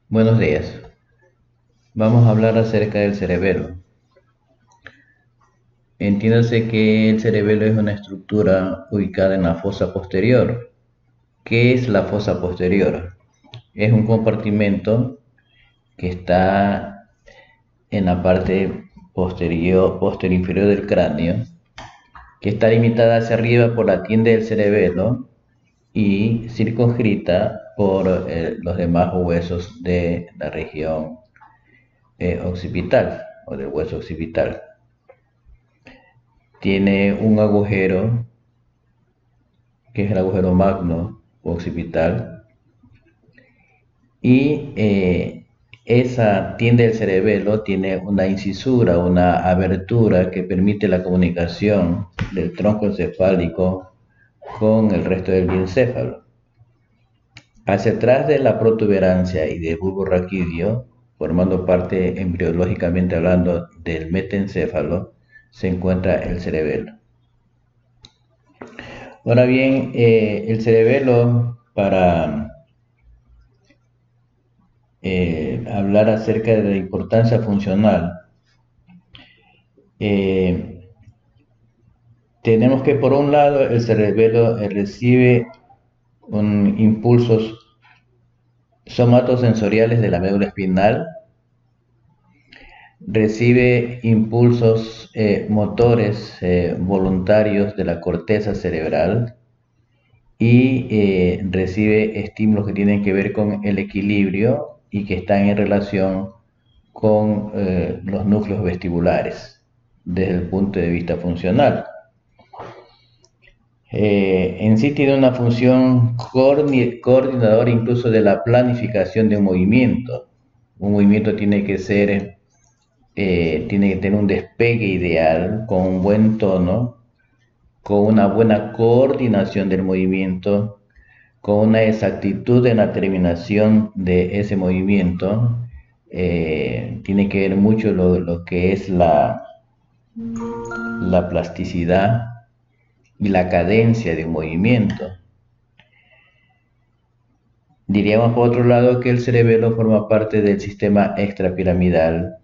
Buenos días. Vamos a hablar acerca del cerebelo. Entiéndase que el cerebelo es una estructura ubicada en la fosa posterior. ¿Qué es la fosa posterior? Es un compartimento que está en la parte posterior inferior del cráneo, que está limitada hacia arriba por la tienda del cerebelo y circunscrita por los demás huesos de la región occipital o del hueso occipital. Tiene un agujero, que es el agujero magno o occipital, y esa tienda del cerebelo tiene una incisura, una abertura que permite la comunicación del tronco encefálico con el resto del diencéfalo. Hacia atrás de la protuberancia y del bulbo raquídeo, formando parte embriológicamente hablando del metencéfalo, se encuentra el cerebelo. Ahora bien, el cerebelo, para hablar acerca de la importancia funcional, eh, tenemos que por un lado el cerebelo recibe impulsos somatosensoriales de la médula espinal, recibe impulsos motores voluntarios de la corteza cerebral y recibe estímulos que tienen que ver con el equilibrio y que están en relación con los núcleos vestibulares desde el punto de vista funcional. En sí tiene una función coordinadora incluso de la planificación de un movimiento. Un movimiento tiene que tener un despegue ideal, con un buen tono, con una buena coordinación del movimiento, con una exactitud en la terminación de ese movimiento. Tiene que ver mucho lo que es la plasticidad y la cadencia de un movimiento. Diríamos por otro lado que el cerebelo forma parte del sistema extrapiramidal,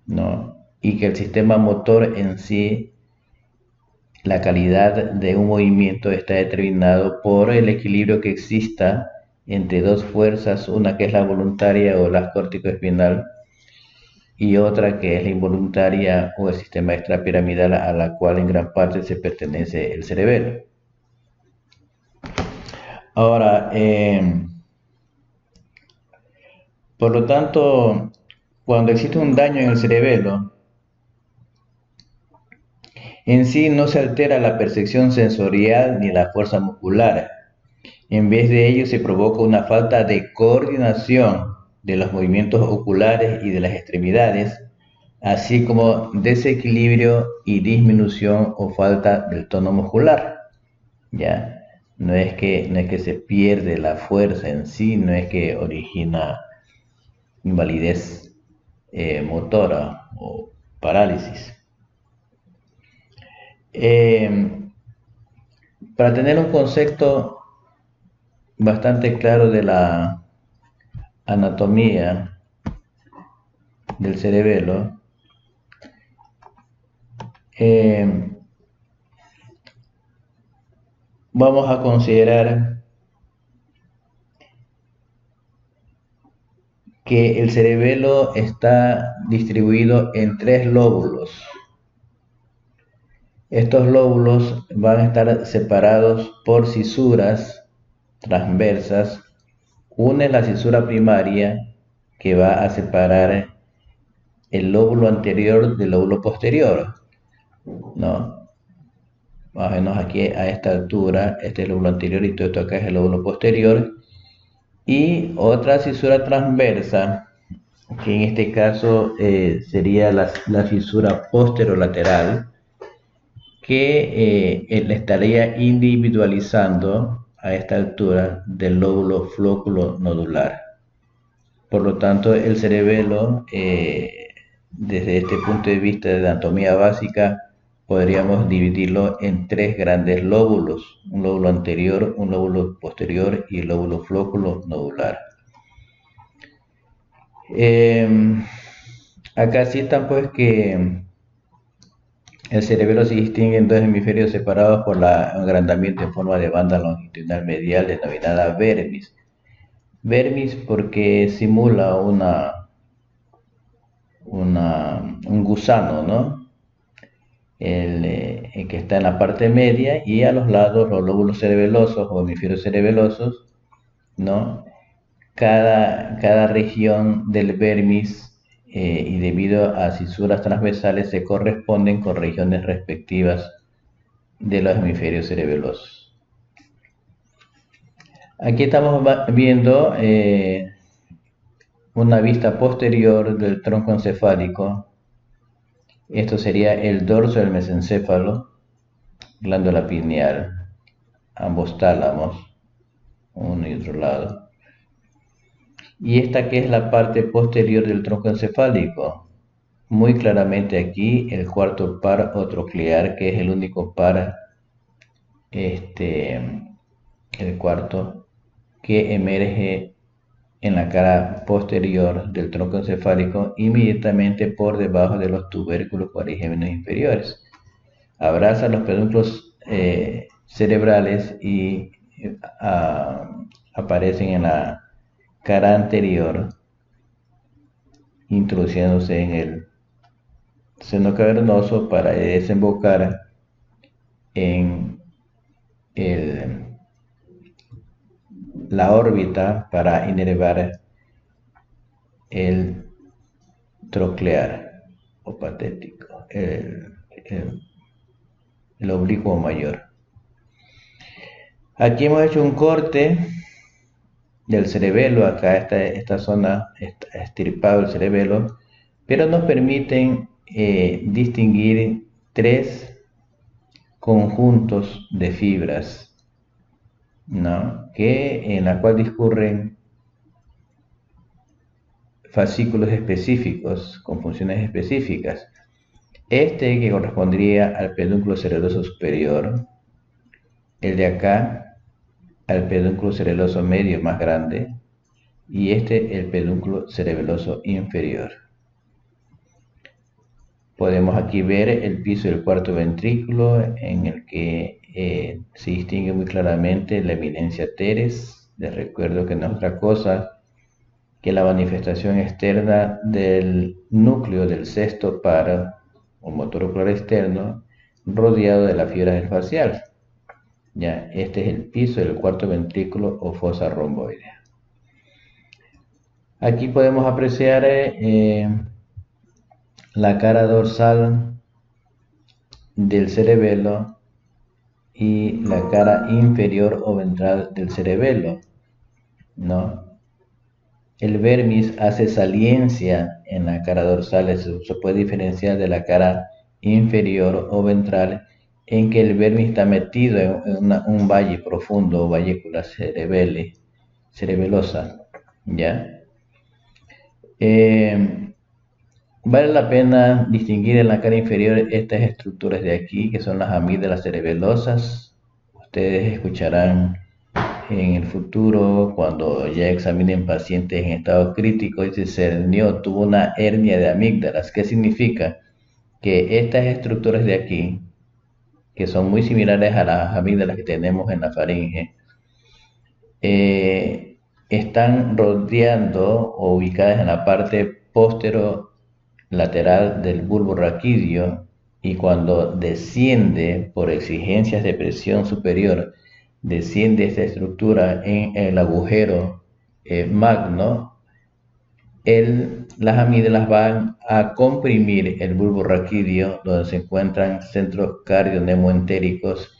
¿no? Y que el sistema motor en sí, la calidad de un movimiento está determinado por el equilibrio que exista entre dos fuerzas, una que es la voluntaria o la córtico-espinal y otra que es la involuntaria o el sistema extrapiramidal, a la cual en gran parte se pertenece el cerebelo. Ahora, por lo tanto, cuando existe un daño en el cerebelo, en sí no se altera la percepción sensorial ni la fuerza muscular. En vez de ello se provoca una falta de coordinación de los movimientos oculares y de las extremidades, así como desequilibrio y disminución o falta del tono muscular. ¿Ya? No es que se pierde la fuerza en sí, no es que origina invalidez motora o parálisis. Eh, para tener un concepto bastante claro de la anatomía del cerebelo, eh, vamos a considerar que el cerebelo está distribuido en tres lóbulos. Estos lóbulos van a estar separados por cisuras transversas. Una es la cisura primaria, que va a separar el lóbulo anterior del lóbulo posterior, ¿no? Más o menos aquí a esta altura, este es el lóbulo anterior y todo esto acá es el lóbulo posterior. Y otra fisura transversa, que en este caso sería la fisura posterolateral, que le estaría individualizando a esta altura del lóbulo flóculo nodular. Por lo tanto, el cerebelo, desde este punto de vista de anatomía básica, podríamos dividirlo en tres grandes lóbulos: un lóbulo anterior, un lóbulo posterior y el lóbulo flóculo nodular. Eh, Acá citan pues que el cerebelo se distingue en dos hemisferios separados por la agrandamiento en forma de banda longitudinal medial denominada vermis. Vermis porque simula un gusano, ¿no? El que está en la parte media, y a los lados los lóbulos cerebelosos o hemisferios cerebelosos, ¿no? Cada región del vermis, y debido a cisuras transversales se corresponden con regiones respectivas de los hemisferios cerebelosos. Aquí estamos viendo una vista posterior del tronco encefálico. Esto sería el dorso del mesencéfalo, glándula pineal, ambos tálamos, uno y otro lado. Y esta que es la parte posterior del tronco encefálico. Muy claramente aquí el cuarto par troclear, que es el único par, el cuarto, que emerge en la cara posterior del tronco encefálico, inmediatamente por debajo de los tubérculos cuadrigémenos inferiores. Abraza los pedúnculos cerebrales y aparecen en la cara anterior, introduciéndose en el seno cavernoso para desembocar en el, la órbita para inervar el troclear o patético, el oblicuo mayor. Aquí hemos hecho un corte del cerebelo. Acá esta zona está estirpado el cerebelo, pero nos permiten distinguir tres conjuntos de fibras, ¿no? En la cual discurren fascículos específicos con funciones específicas. Este que correspondería al pedúnculo cerebeloso superior, el de acá al pedúnculo cerebeloso medio más grande, y el pedúnculo cerebeloso inferior. Podemos aquí ver el piso del cuarto ventrículo, en el que se distingue muy claramente la eminencia teres. Les recuerdo que no es otra cosa que la manifestación externa del núcleo del sexto par o motor ocular externo, rodeado de la fibra del facial. Ya, este es el piso del cuarto ventrículo o fosa romboidea. Aquí podemos apreciar la cara dorsal del cerebelo y la cara inferior o ventral del cerebelo, ¿no? El vermis hace saliencia en la cara dorsal. Se puede diferenciar de la cara inferior o ventral, en que el vermis está metido en un valle profundo o vallécula cerebelosa, ¿ya? Vale la pena distinguir en la cara inferior estas estructuras de aquí, que son las amígdalas cerebelosas. Ustedes escucharán en el futuro, cuando ya examinen pacientes en estado crítico, y se cernió, tuvo una hernia de amígdalas. ¿Qué significa? Que estas estructuras de aquí, que son muy similares a las amígdalas que tenemos en la faringe, están rodeando o ubicadas en la parte posterolateral del bulbo raquídeo, y cuando desciende por exigencias de presión superior, desciende esta estructura en el agujero magno, las amígdalas van a comprimir el bulbo raquídeo, donde se encuentran centros cardionemoentéricos,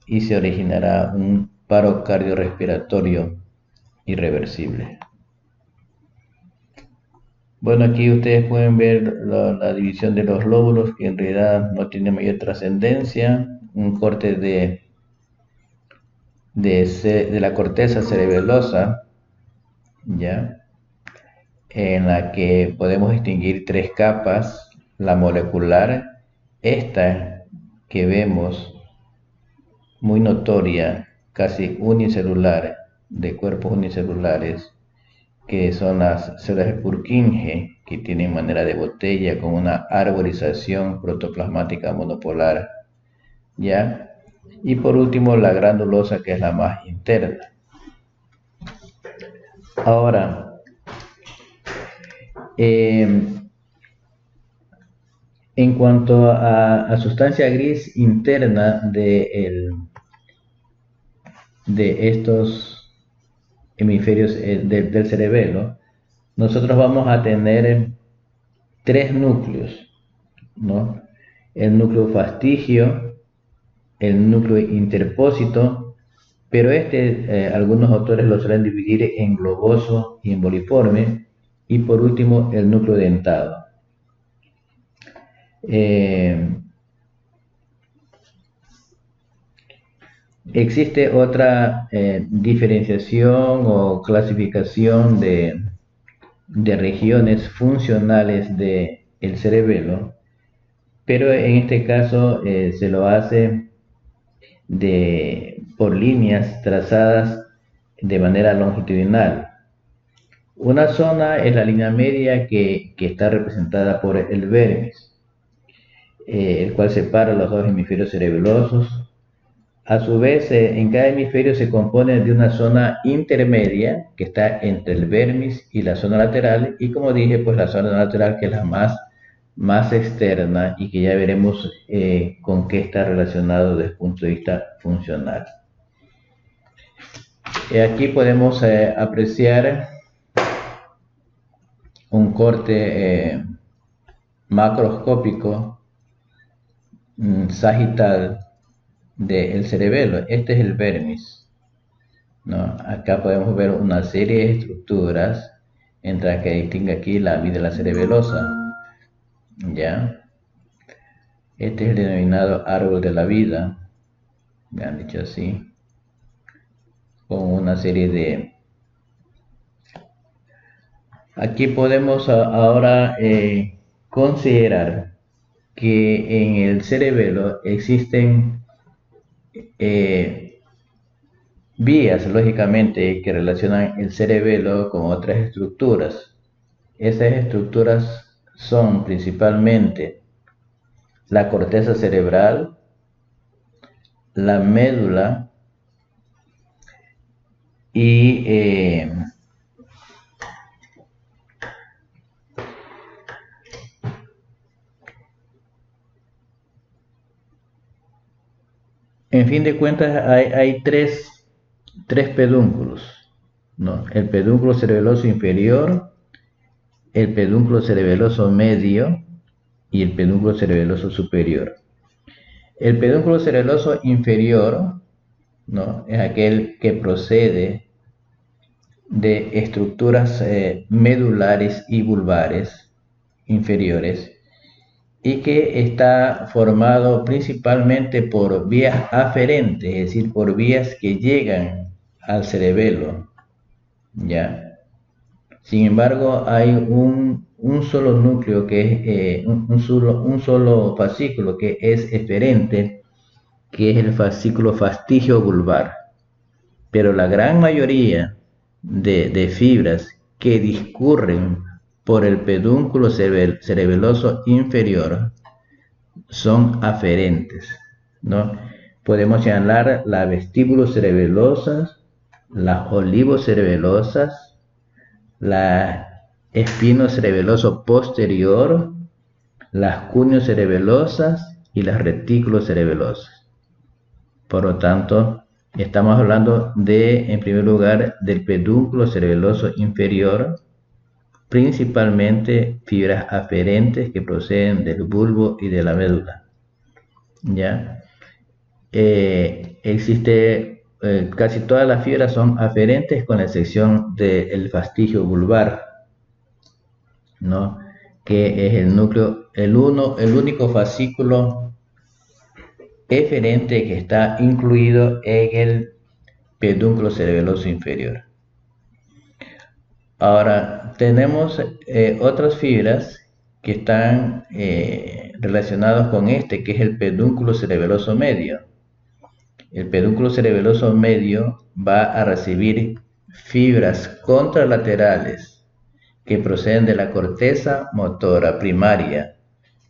y se originará un paro cardiorrespiratorio irreversible. Bueno, aquí ustedes pueden ver la división de los lóbulos, que en realidad no tiene mayor trascendencia. Un corte de la corteza cerebelosa, ¿ya? En la que podemos distinguir tres capas: la molecular, esta que vemos muy notoria, casi unicelular, de cuerpos unicelulares, que son las células de Purkinje, que tienen manera de botella con una arborización protoplasmática monopolar, ¿ya? Y por último, la granulosa, que es la más interna. Ahora, en cuanto a sustancia gris interna de estos hemisferios del cerebelo, nosotros vamos a tener tres núcleos, ¿no? El núcleo fastigio, el núcleo interpósito, pero algunos autores lo suelen dividir en globoso y en boliforme, y por último el núcleo dentado. Existe otra diferenciación o clasificación de regiones funcionales del cerebelo, pero en este caso se lo hace por líneas trazadas de manera longitudinal. Una zona es la línea media que está representada por el vermis, el cual separa los dos hemisferios cerebelosos. A su vez, en cada hemisferio se compone de una zona intermedia que está entre el vermis y la zona lateral, y como dije, pues la zona lateral, que es la más externa y que ya veremos con qué está relacionado desde el punto de vista funcional. Aquí podemos apreciar un corte macroscópico sagital del cerebelo. Este es el vermis, ¿no? Acá podemos ver una serie de estructuras, entre las que distingue aquí la amígdala cerebelosa, ¿ya? Este es el denominado árbol de la vida, me han dicho así, con una serie de... Aquí podemos ahora considerar que en el cerebelo existen vías, lógicamente, que relacionan el cerebelo con otras estructuras. Esas estructuras son principalmente la corteza cerebral, la médula y en fin de cuentas hay tres pedúnculos, ¿no? El pedúnculo cerebeloso inferior, el pedúnculo cerebeloso medio y el pedúnculo cerebeloso superior. El pedúnculo cerebeloso inferior, ¿no?, es aquel que procede de estructuras medulares y vulvares inferiores, y que está formado principalmente por vías aferentes, es decir, por vías que llegan al cerebelo, ¿ya? Sin embargo, hay un solo núcleo, que es un solo fascículo que es eferente, que es el fascículo fastigio vulvar. Pero la gran mayoría de fibras que discurren por el pedúnculo cerebeloso inferior son aferentes, ¿no? Podemos señalar las vestíbulo-cerebelosas, las olivo-cerebelosas, la espino-cerebeloso posterior, las cuneo-cerebelosas y las retículo-cerebelosas. Por lo tanto, estamos hablando en primer lugar, del pedúnculo cerebeloso inferior, principalmente fibras aferentes que proceden del bulbo y de la médula, ¿ya? Casi todas las fibras son aferentes, con la excepción del fastigio vulvar, ¿no?, que es el núcleo, el único fascículo eferente que está incluido en el pedúnculo cerebeloso inferior. Ahora, tenemos otras fibras que están relacionadas con que es el pedúnculo cerebeloso medio. El pedúnculo cerebeloso medio va a recibir fibras contralaterales que proceden de la corteza motora primaria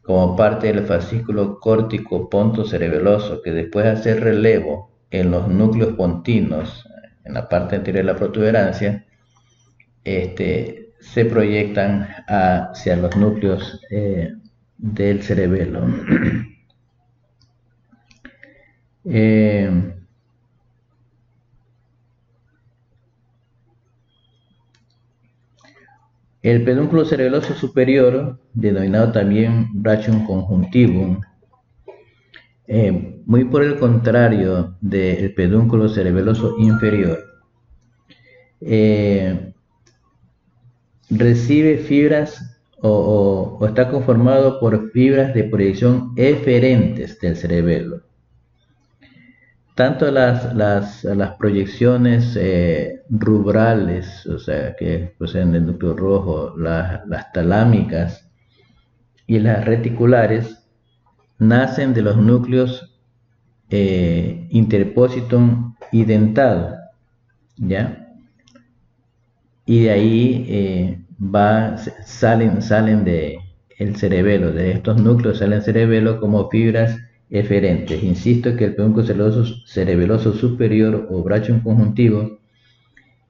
como parte del fascículo córtico pontocerebeloso, que después de hacer relevo en los núcleos pontinos, en la parte anterior de la protuberancia, se proyectan hacia los núcleos del cerebelo. El pedúnculo cerebeloso superior, denominado también brachium conjuntivum, muy por el contrario del pedúnculo cerebeloso inferior, recibe fibras o está conformado por fibras de proyección eferentes del cerebelo. Tanto las proyecciones rubrales, o sea, que proceden del núcleo rojo, las talámicas y las reticulares, nacen de los núcleos interpositum y dentado, ¿ya? Y de ahí salen de el cerebelo, de estos núcleos salen cerebelo como fibras eferentes. Insisto que el pedúnculo cerebeloso superior o brachium conjuntivo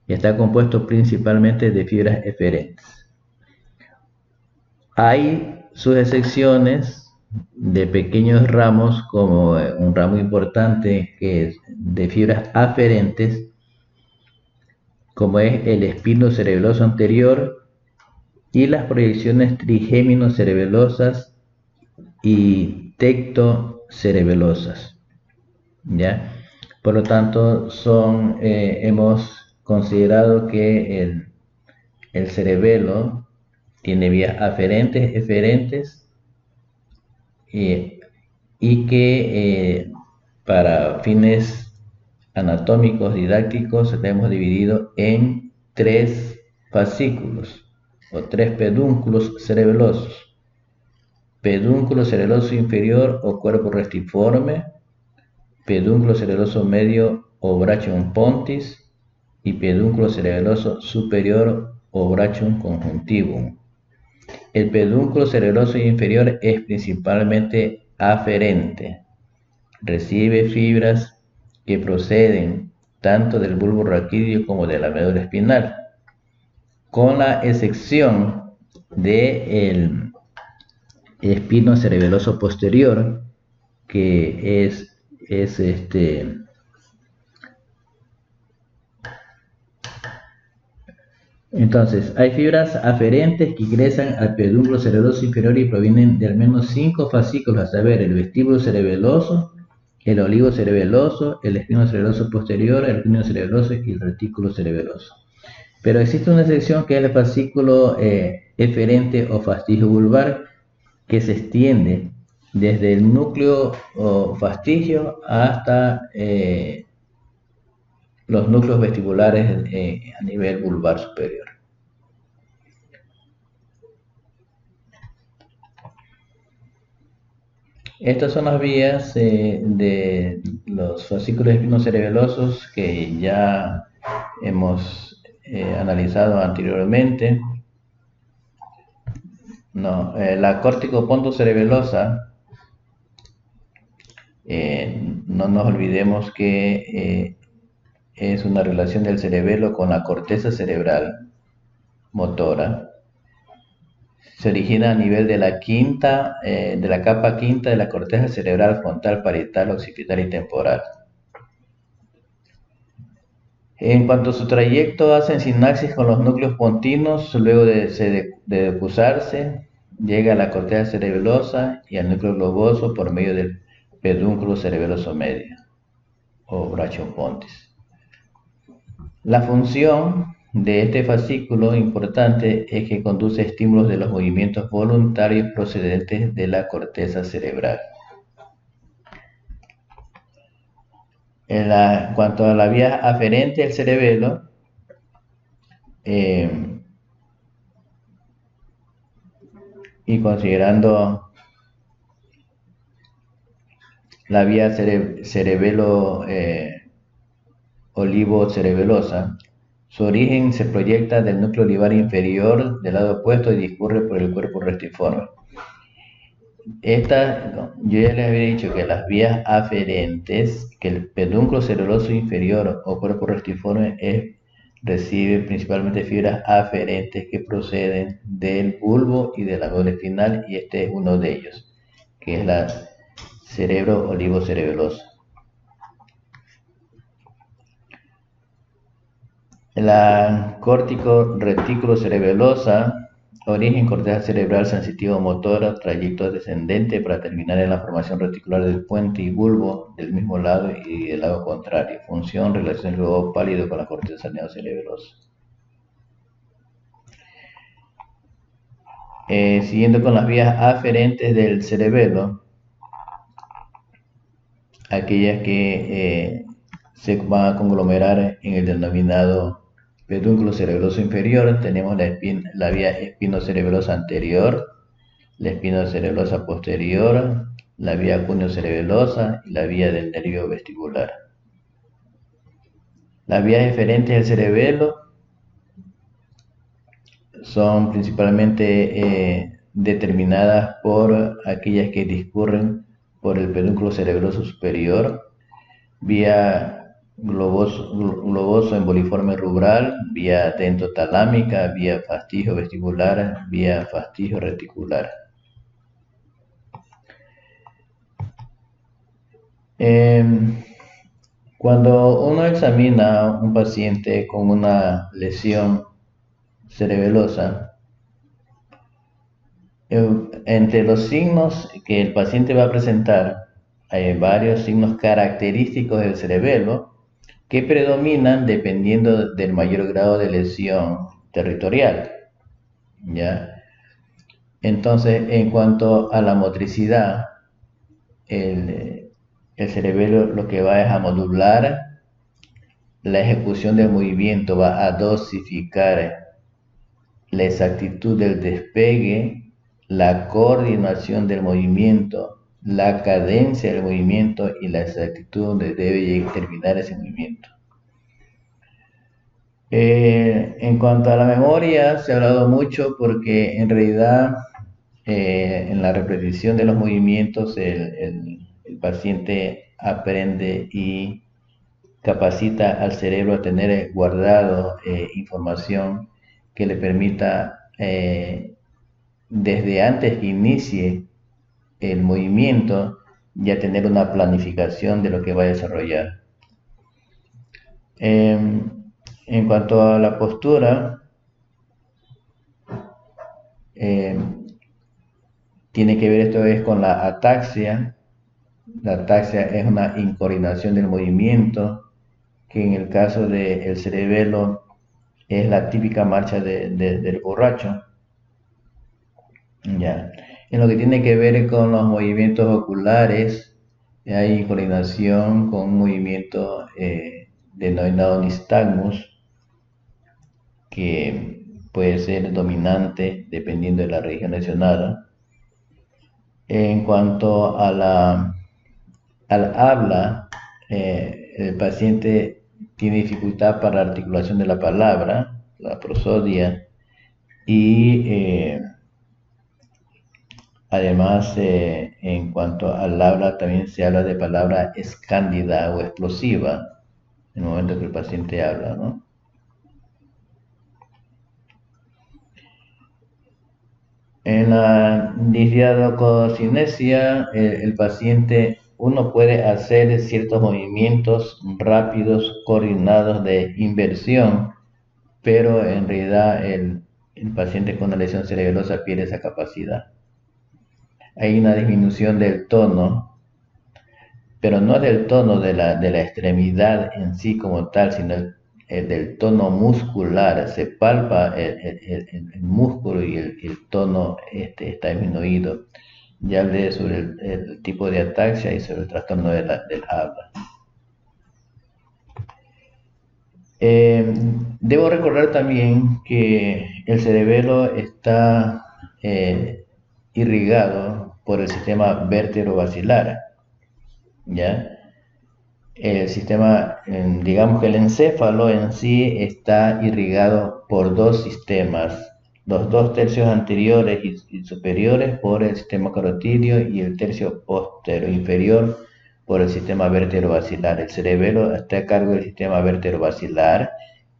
está compuesto principalmente de fibras eferentes. Hay sus excepciones de pequeños ramos, como un ramo importante que es de fibras aferentes, como es el espino cerebeloso anterior y las proyecciones trigémino-cerebelosas y tecto-cerebelosas, ¿ya? Por lo tanto, hemos considerado que el cerebelo tiene vías aferentes, eferentes, y que para fines anatómicos didácticos lo hemos dividido en 3 fascículos o 3 pedúnculos cerebelosos: pedúnculo cerebeloso inferior o cuerpo restiforme, pedúnculo cerebeloso medio o brachium pontis y pedúnculo cerebeloso superior o brachium conjuntivum. El pedúnculo cerebeloso inferior es principalmente aferente, recibe fibras que proceden tanto del bulbo raquídeo como de la médula espinal, con la excepción del espino cerebeloso posterior, que es Entonces, hay fibras aferentes que ingresan al pedúnculo cerebeloso inferior y provienen de al menos 5 fascículos, a saber, el vestíbulo cerebeloso, el olivo cerebeloso, el espino cerebeloso posterior, el espino cerebeloso y el retículo cerebeloso. Pero existe una excepción, que es el fascículo eferente o fastigio vulvar, que se extiende desde el núcleo o fastigio hasta los núcleos vestibulares a nivel vulvar superior. Estas son las vías de los fascículos espinocerebelosos que ya hemos analizado anteriormente. La córtico-pontocerebelosa, no nos olvidemos que es una relación del cerebelo con la corteza cerebral motora. Se origina a nivel de la capa quinta de la corteza cerebral frontal, parietal, occipital y temporal. En cuanto a su trayecto, hacen sinapsis con los núcleos pontinos, luego de decusarse, llega a la corteza cerebelosa y al núcleo globoso por medio del pedúnculo cerebeloso medio o brachium pontis. La función de este fascículo importante es que conduce estímulos de los movimientos voluntarios procedentes de la corteza cerebral. En cuanto a la vía aferente del cerebelo, y considerando la vía cerebelo olivo cerebelosa, Su origen se proyecta del núcleo olivar inferior del lado opuesto y discurre por el cuerpo restiforme. Yo ya les había dicho que las vías aferentes, que el pedúnculo cerebeloso inferior o cuerpo restiforme recibe principalmente fibras aferentes que proceden del bulbo y de la médula espinal, y este es uno de ellos, que es la cerebro olivocerebelosa. La córtico reticulocerebelosa, origen corteza cerebral sensitivo motor, trayecto descendente para terminar en la formación reticular del puente y bulbo del mismo lado y del lado contrario. Función, relación del globo pálido con la corteza neocerebelosa. Siguiendo con las vías aferentes del cerebelo, aquellas que se van a conglomerar en el denominado pedúnculo cerebroso inferior, tenemos la vía espinocerebelosa anterior, la espinocerebelosa posterior, la vía cuneo-cerebelosa y la vía del nervio vestibular. Las vías eferentes del cerebelo son principalmente determinadas por aquellas que discurren por el pedúnculo cerebroso superior, vía globoso emboliforme rubral, vía dentotalámica, vía fastigio vestibular, vía fastigio reticular. Cuando uno examina a un paciente con una lesión cerebelosa, entre los signos que el paciente va a presentar, hay varios signos característicos del cerebelo que predominan dependiendo del mayor grado de lesión territorial, ¿ya? Entonces, en cuanto a la motricidad, el cerebelo lo que va es a modular la ejecución del movimiento, va a dosificar la exactitud del despegue, la coordinación del movimiento, la cadencia del movimiento y la exactitud donde debe terminar ese movimiento. En cuanto a la memoria, se ha hablado mucho porque en realidad en la repetición de los movimientos el paciente aprende y capacita al cerebro a tener guardado información que le permita desde antes que inicie el movimiento ya tener una planificación de lo que va a desarrollar. En cuanto a la postura, tiene que ver esto es con la ataxia. La ataxia es una incoordinación del movimiento, que en el caso del cerebelo es la típica marcha del borracho. Ya. En lo que tiene que ver con los movimientos oculares, hay coordinación con un movimiento denominado nistagmus, que puede ser dominante dependiendo de la región lesionada. En cuanto a al habla, el paciente tiene dificultad para la articulación de la palabra, la prosodia, y además en cuanto al habla también se habla de palabra escándida o explosiva en el momento que el paciente habla, ¿no? En la disdiadococinesia, el paciente, uno puede hacer ciertos movimientos rápidos, coordinados de inversión, pero en realidad el paciente con una lesión cerebelosa pierde esa capacidad. Hay una disminución del tono, pero no del tono de la extremidad en sí como tal, sino del tono muscular. Se palpa el músculo y el tono está disminuido. Ya hablé sobre el tipo de ataxia y sobre el trastorno del habla. Debo recordar también que el cerebelo está irrigado por el sistema vértebro-basilar, ¿ya? el sistema, digamos que el encéfalo en sí está irrigado por dos sistemas, los dos tercios anteriores y superiores por el sistema carotídeo y el tercio posterior inferior por el sistema vértebro-basilar. El cerebelo está a cargo del sistema vértebro-basilar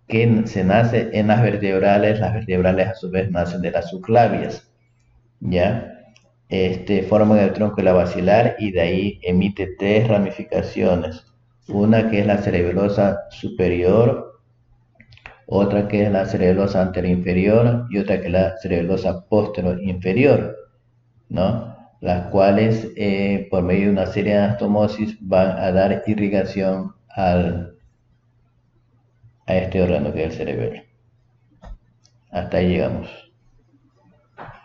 que se nace en las vertebrales a su vez nacen de las subclavias, ¿ya? Forman el tronco de la basilar y de ahí emite tres ramificaciones. Una que es la cerebelosa superior, otra que es la cerebelosa anteroinferior y otra que es la cerebelosa posterior-inferior, ¿no? Las cuales, por medio de una serie de anastomosis, van a dar irrigación a este órgano que es el cerebelo. Hasta ahí llegamos.